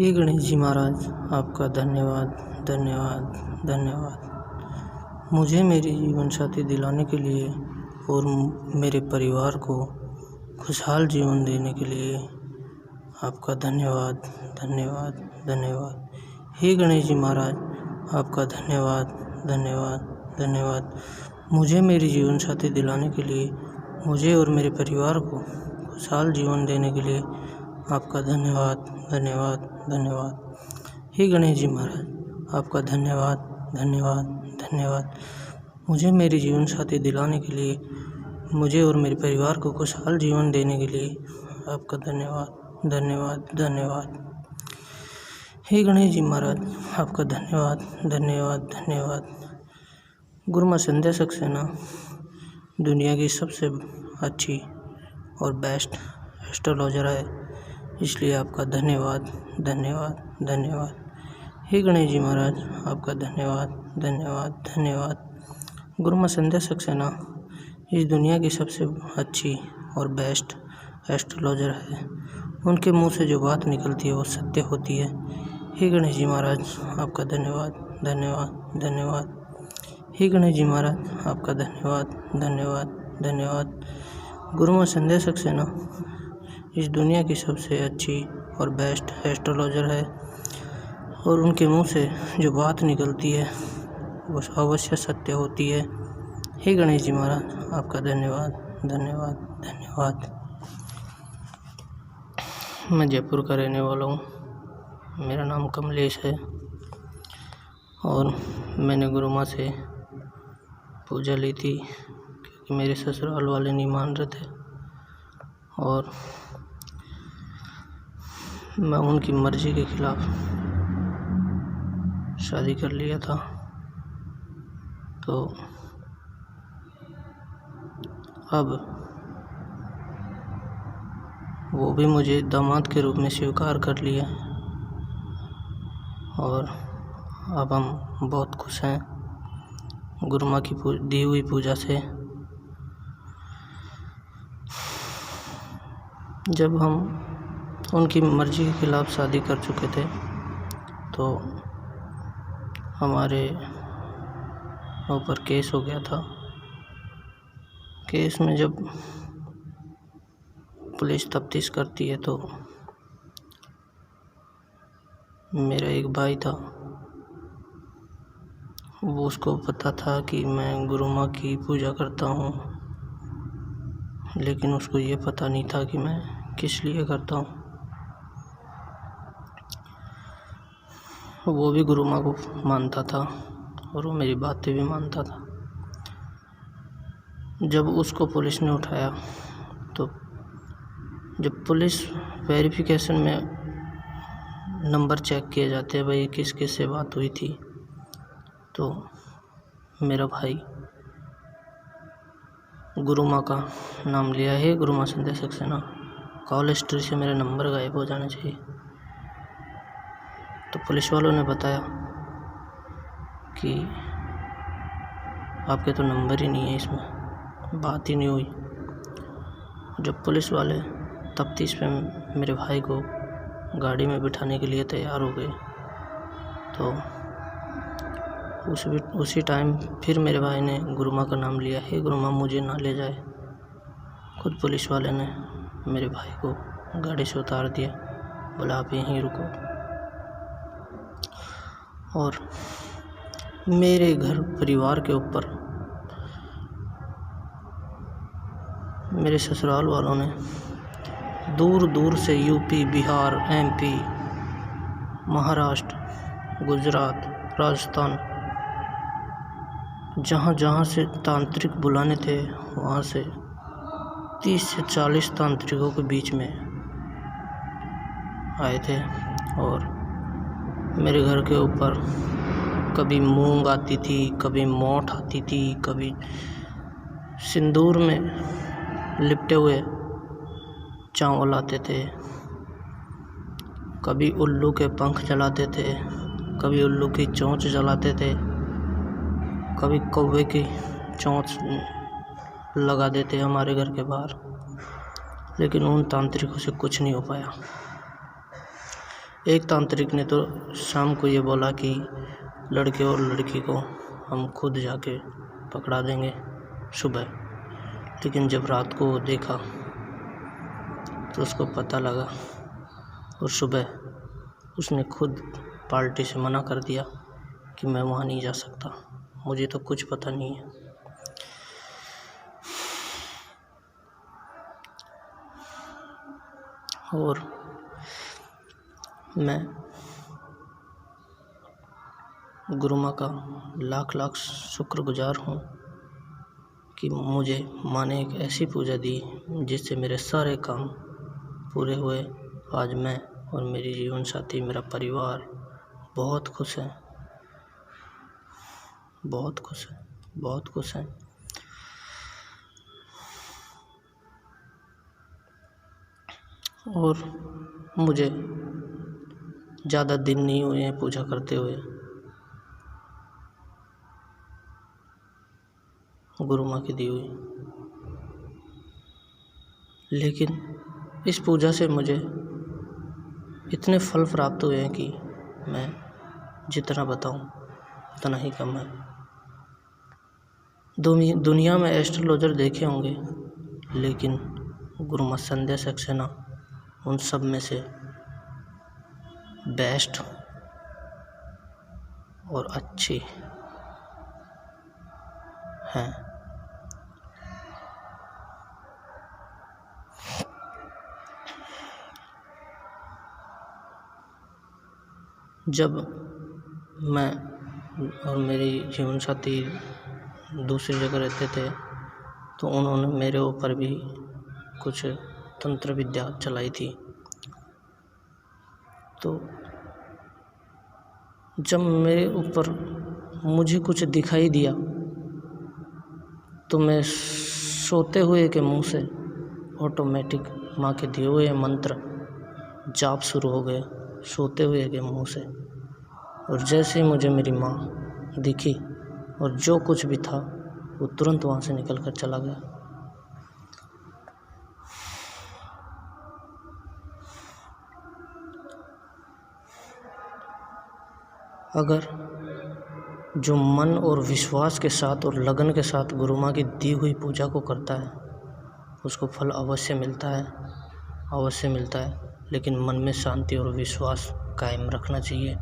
हे गणेश जी महाराज, आपका धन्यवाद धन्यवाद धन्यवाद। मुझे मेरी जीवन साथी दिलाने के लिए और मेरे परिवार को खुशहाल जीवन देने के लिए आपका धन्यवाद धन्यवाद धन्यवाद। हे गणेश जी महाराज, आपका धन्यवाद धन्यवाद धन्यवाद। मुझे मेरी जीवन साथी दिलाने के लिए, मुझे और मेरे परिवार को खुशहाल जीवन देने के लिए आपका धन्यवाद धन्यवाद धन्यवाद। हे गणेश जी महाराज, आपका धन्यवाद धन्यवाद धन्यवाद। मुझे मेरी जीवन साथी दिलाने के लिए, मुझे और मेरे परिवार को खुशहाल जीवन देने के लिए आपका धन्यवाद धन्यवाद धन्यवाद। हे गणेश जी महाराज, आपका धन्यवाद धन्यवाद धन्यवाद। गुरु माँ संध्या सक्सेना दुनिया की सबसे अच्छी और बेस्ट एस्ट्रोलॉजर है, इसलिए आपका धन्यवाद धन्यवाद धन्यवाद। हे गणेश जी महाराज, आपका धन्यवाद धन्यवाद धन्यवाद। गुरु माँ संध्या सक्सेना इस दुनिया की सबसे अच्छी और बेस्ट एस्ट्रोलॉजर है। उनके मुंह से जो बात निकलती है वो सत्य होती है। हे गणेश जी महाराज, आपका धन्यवाद धन्यवाद धन्यवाद। हे गणेश जी महाराज, आपका धन्यवाद धन्यवाद धन्यवाद। गुरु माँ संध्या सक्सेना इस दुनिया की सबसे अच्छी और बेस्ट एस्ट्रोलॉजर है, और उनके मुंह से जो बात निकलती है वो अवश्य सत्य होती है। हे गणेश जी महाराज, आपका धन्यवाद धन्यवाद धन्यवाद। मैं जयपुर का रहने वाला हूँ। मेरा नाम कमलेश है और मैंने गुरु माँ से पूजा ली थी क्योंकि मेरे ससुराल वाले नहीं मान रहे थे और मैं उनकी मर्ज़ी के खिलाफ शादी कर लिया था। तो अब वो भी मुझे दामाद के रूप में स्वीकार कर लिया और अब हम बहुत खुश हैं गुरु माँ की दी हुई पूजा से। जब हम उनकी मर्ज़ी के खिलाफ शादी कर चुके थे तो हमारे ऊपर केस हो गया था। केस में जब पुलिस तफ्तीश करती है तो मेरा एक भाई था, वो उसको पता था कि मैं गुरु माँ की पूजा करता हूँ, लेकिन उसको ये पता नहीं था कि मैं किस लिए करता हूँ। वो भी गुरु माँ को मानता था और वो मेरी बातें भी मानता था। जब उसको पुलिस ने उठाया तो जब पुलिस वेरिफिकेशन में नंबर चेक किए जाते हैं, भाई किस किस से बात हुई थी, तो मेरा भाई गुरु माँ का नाम लिया है। गुरु माँ संध्या सक्सेना, कॉल हिस्ट्री से मेरा नंबर गायब हो जाना चाहिए। तो पुलिस वालों ने बताया कि आपके तो नंबर ही नहीं है, इसमें बात ही नहीं हुई। जब पुलिस वाले तफ्तीश पे मेरे भाई को गाड़ी में बिठाने के लिए तैयार हो गए तो उसी टाइम फिर मेरे भाई ने गुरु माँ का नाम लिया है। गुरु माँ मुझे ना ले जाए। खुद पुलिस वाले ने मेरे भाई को गाड़ी से उतार दिया, बोला आप यहीं रुको। और मेरे घर परिवार के ऊपर मेरे ससुराल वालों ने दूर दूर से यूपी, बिहार, एमपी, महाराष्ट्र, गुजरात, राजस्थान, जहाँ जहाँ से तांत्रिक बुलाने थे वहाँ से 30 से 40 तांत्रिकों के बीच में आए थे और मेरे घर के ऊपर कभी मूंग आती थी, कभी मोठ आती थी, कभी सिंदूर में लिपटे हुए चावल आते थे, कभी उल्लू के पंख जलाते थे, कभी उल्लू की चोंच जलाते थे, कभी कौवे की चोंच लगा देते हमारे घर के बाहर। लेकिन उन तांत्रिकों से कुछ नहीं हो पाया। एक तांत्रिक ने तो शाम को ये बोला कि लड़के और लड़की को हम खुद जाके पकड़ा देंगे सुबह, लेकिन जब रात को देखा तो उसको पता लगा और सुबह उसने खुद पार्टी से मना कर दिया कि मैं वहाँ नहीं जा सकता, मुझे तो कुछ पता नहीं है। और मैं गुरु माँ का लाख लाख शुक्रगुजार हूँ कि मुझे माँ ने एक ऐसी पूजा दी जिससे मेरे सारे काम पूरे हुए। आज मैं और मेरी जीवन साथी, मेरा परिवार बहुत खुश है, बहुत खुश है, बहुत खुश है। और मुझे ज़्यादा दिन नहीं हुए हैं पूजा करते हुए। गुरु माँ की दी हुई, लेकिन इस पूजा से मुझे इतने फल प्राप्त हुए हैं कि मैं जितना बताऊं उतना ही कम है। दुनिया में एस्ट्रोलॉजर देखे होंगे, लेकिन गुरु माँ संध्या सक्सेना उन सब में से बेस्ट और अच्छी हैं। जब मैं और मेरी जीवन साथी दूसरी जगह रहते थे तो उन्होंने मेरे ऊपर भी कुछ तंत्र विद्या चलाई थी। तो जब मेरे ऊपर मुझे कुछ दिखाई दिया तो मैं सोते हुए के मुंह से ऑटोमेटिक माँ के दिए हुए मंत्र जाप शुरू हो गए, सोते हुए के मुंह से। और जैसे ही मुझे मेरी माँ दिखी और जो कुछ भी था वो तुरंत वहाँ से निकल कर चला गया। अगर जो मन और विश्वास के साथ और लगन के साथ गुरु माँ की दी हुई पूजा को करता है उसको फल अवश्य मिलता है, अवश्य मिलता है। लेकिन मन में शांति और विश्वास कायम रखना चाहिए।